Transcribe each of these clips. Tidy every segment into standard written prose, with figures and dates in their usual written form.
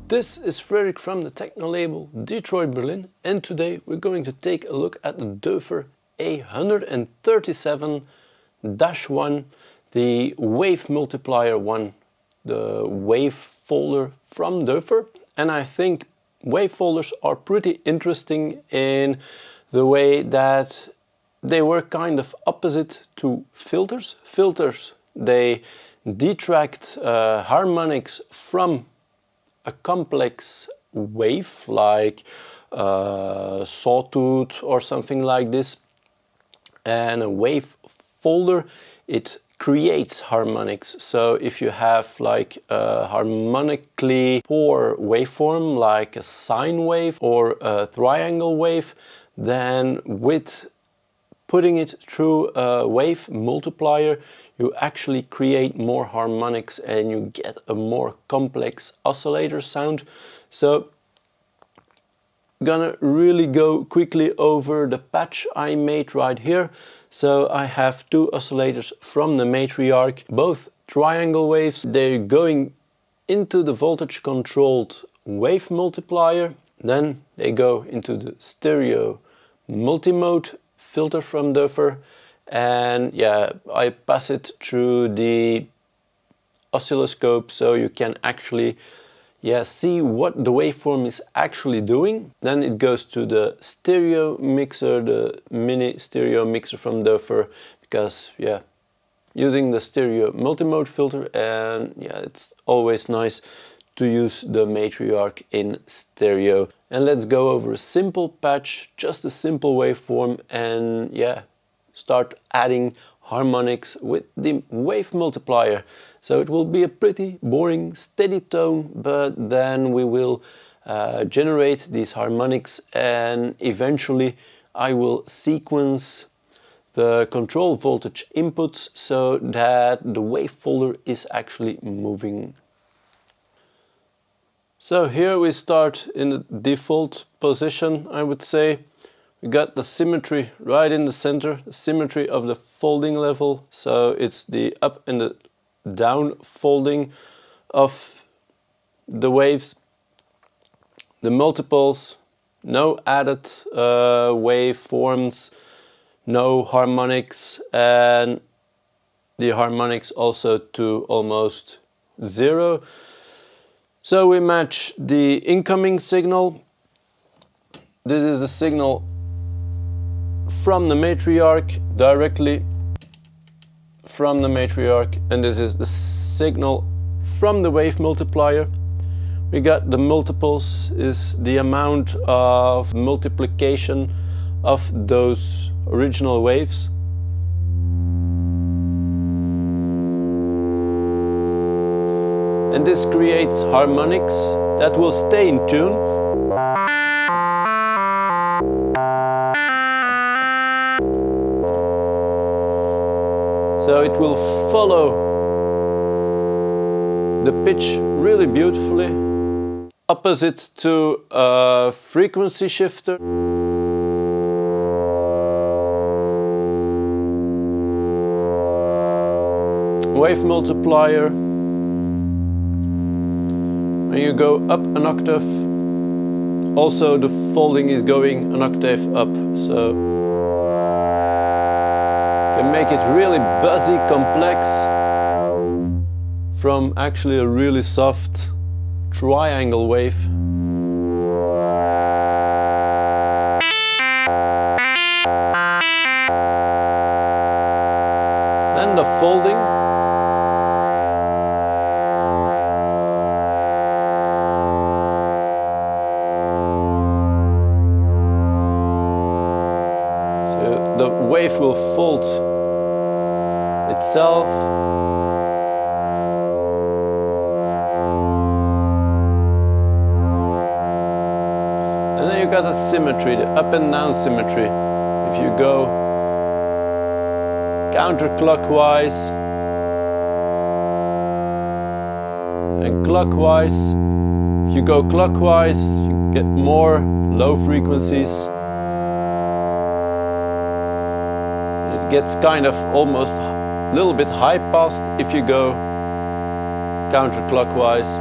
This is Frederick from the techno label Detroit, Berlin, and today we're going to take a look at the Doepfer A-137-1, the wave multiplier one, the wave folder from Doepfer. And I think wave folders are pretty interesting in the way that they work kind of opposite to filters. Filters, they detract harmonics from a complex wave like sawtooth or something like this, and a wave folder, it creates harmonics. So if you have like a harmonically poor waveform like a sine wave or a triangle wave, then with putting it through a wave multiplier, you actually create more harmonics and you get a more complex oscillator sound. So gonna really go quickly over the patch I made right here. So I have two oscillators from the matriarch, both triangle waves. They're going into the voltage controlled wave multiplier. Then they go into the stereo multimode filter from Doepfer, and yeah, I pass it through the oscilloscope so you can actually see what the waveform is actually doing. Then it goes to the stereo mixer, the mini stereo mixer from Doepfer, because using the stereo multimode filter, and it's always nice to use the matriarch in stereo. And let's go over a simple patch, just a simple waveform, and start adding harmonics with the wave multiplier. So it will be a pretty boring steady tone, but then we will generate these harmonics, and eventually I will sequence the control voltage inputs so that the wave folder is actually moving. So here we start in the default position, I would say. We got the symmetry right in the center, the symmetry of the folding level. So it's the up and the down folding of the waves. The multiples, no added waveforms, no harmonics, and the harmonics also to almost zero. So we match the incoming signal. This is the signal from the matriarch, directly from the matriarch, and this is the signal from the wave multiplier. We got the multiples, is the amount of multiplication of those original waves. And this creates harmonics that will stay in tune. So it will follow the pitch really beautifully, opposite to a frequency shifter. Wave multiplier. When you go up an octave, also the folding is going an octave up, so you can make it really buzzy, complex, from actually a really soft triangle wave. And the folding. The wave will fold itself. And then you got a symmetry, the up and down symmetry. If you go counterclockwise and clockwise, if you go clockwise, you get more low frequencies. Gets kind of almost a little bit high passed if you go counterclockwise.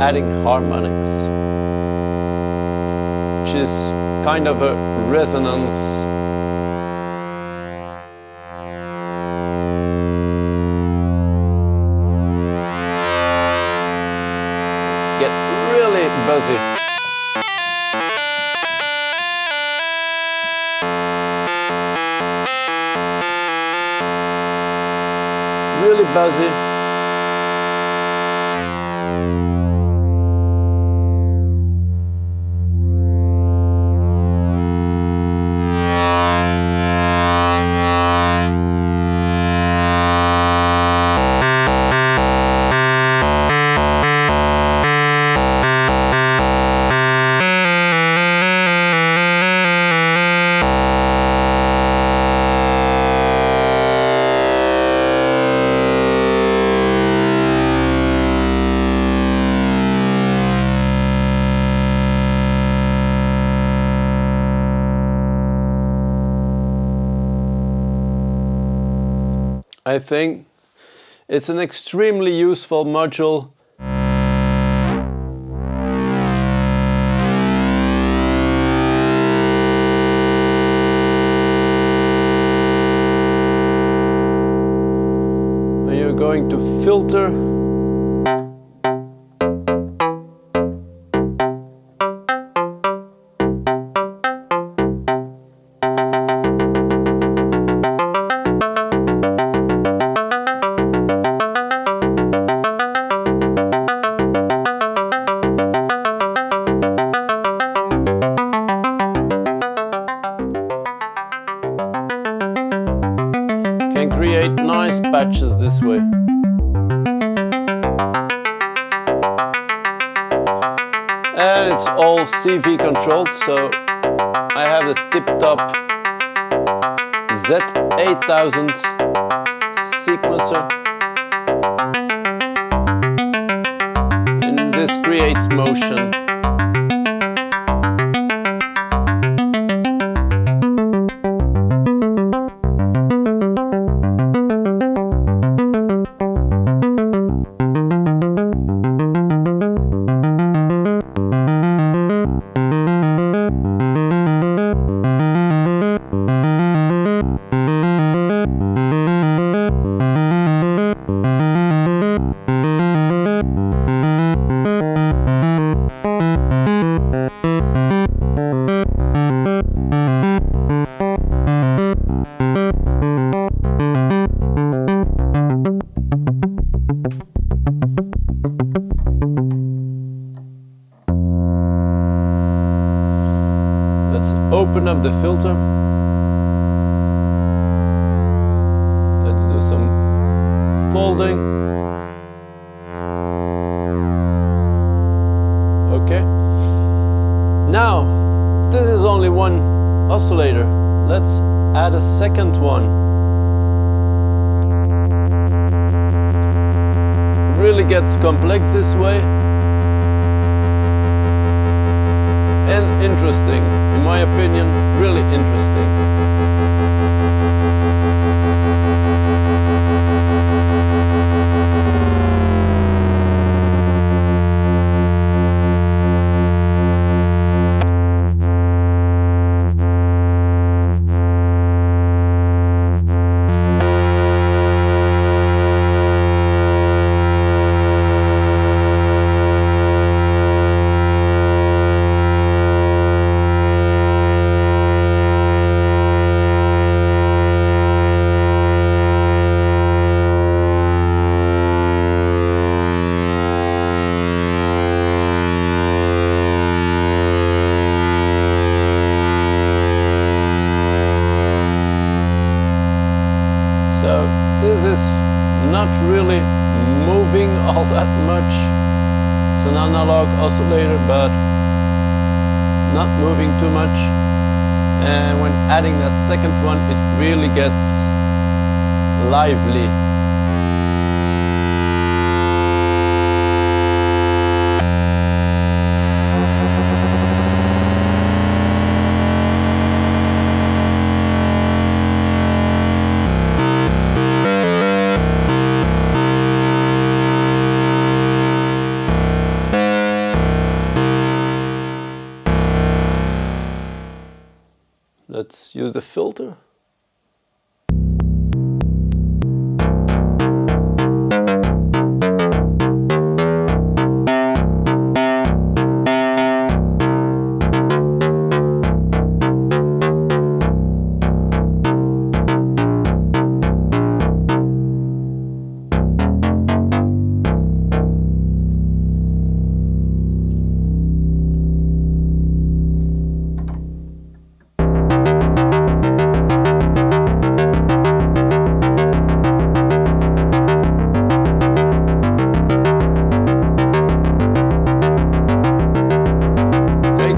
adding harmonics, which is kind of a resonance. Get really buzzy. Really buzzy. I think it's an extremely useful module. When you're going to filter. Can create nice patches this way. And it's all CV controlled, so I have the tip-top Z8000 sequencer. And this creates motion. Let's open up the filter. Let's do some folding. Okay. Now, this is only one oscillator. Let's add a second one. Really gets complex this way. And interesting, in my opinion, really interesting. So this is not really moving all that much. It's an analog oscillator, but not moving too much. And when adding that second one, it really gets lively. Let's use the filter.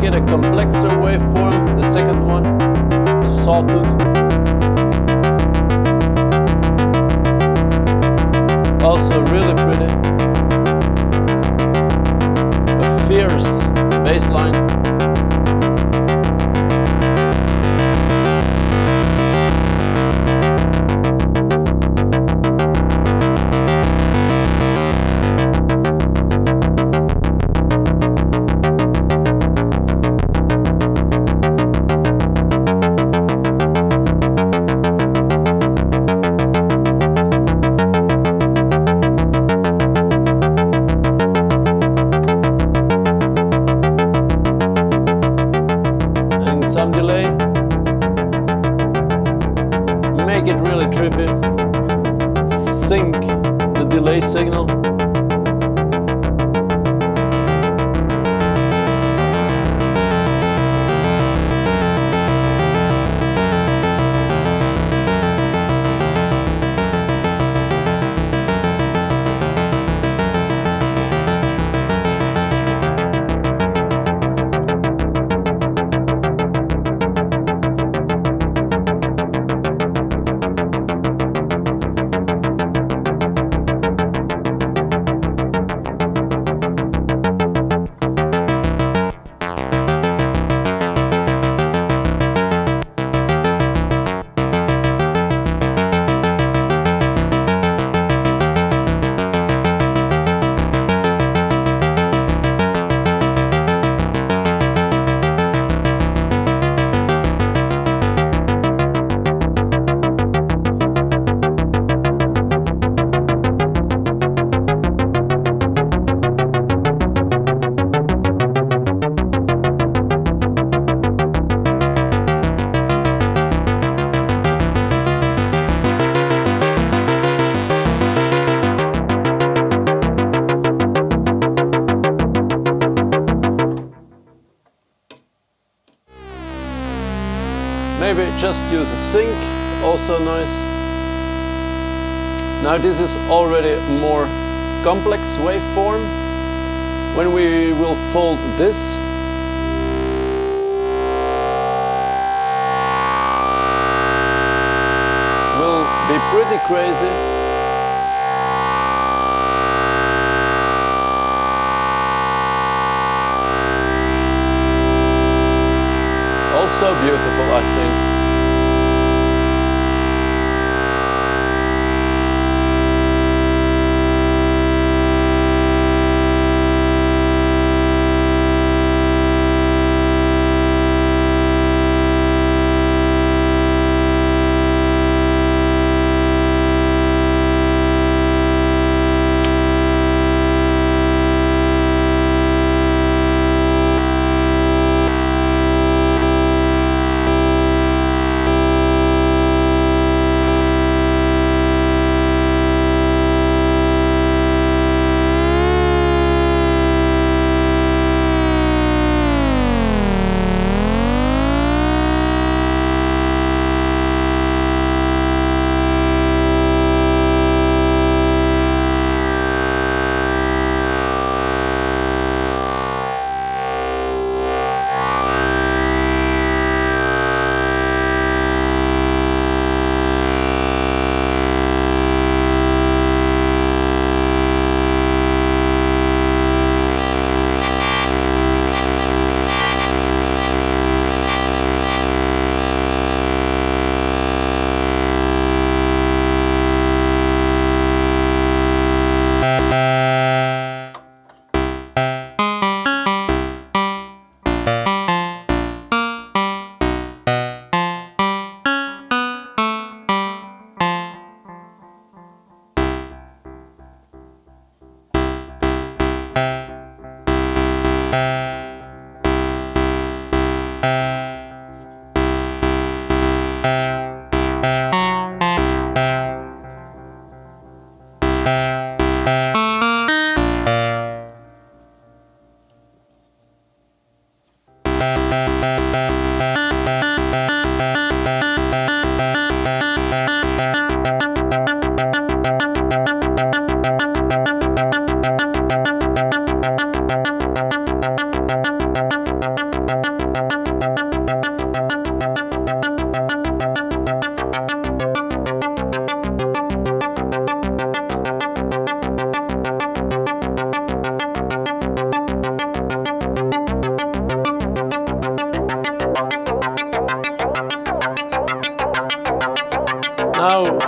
A complexer waveform, the second one, the sawtooth. Also really pretty. A fierce bass line. Some delay, make it really trippy, sync the delay signal. Maybe just use a sync, also nice. Now this is already a more complex waveform. When we will fold this, will be pretty crazy. Also beautiful, I think.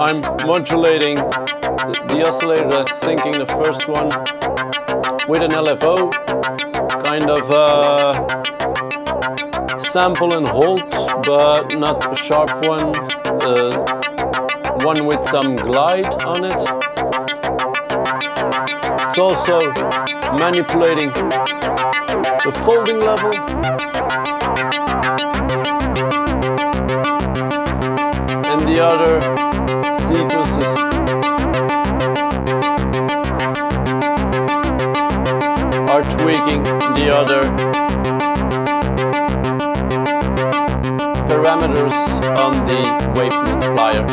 I'm modulating the oscillator that's syncing the first one with an LFO, kind of sample and hold, but not a sharp one, one with some glide on it. It's also manipulating the folding level. And the other sequences are tweaking the other parameters on the wave multiplier.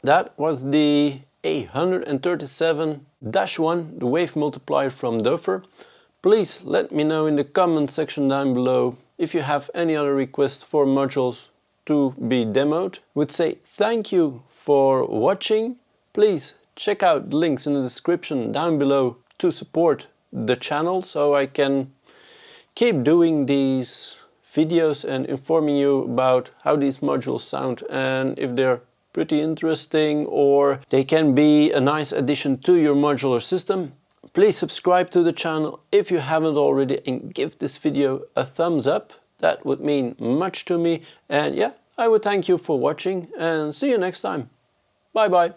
That was the A-137-1, the wave multiplier from Doepfer. Please let me know in the comment section down below if you have any other requests for modules to be demoed. Would say thank you for watching. Please check out the links in the description down below to support the channel so I can keep doing these videos and informing you about how these modules sound and if they're pretty interesting or they can be a nice addition to your modular system. Please subscribe to the channel if you haven't already and give this video a thumbs up. That would mean much to me, and yeah, I would thank you for watching and see you next time. Bye bye.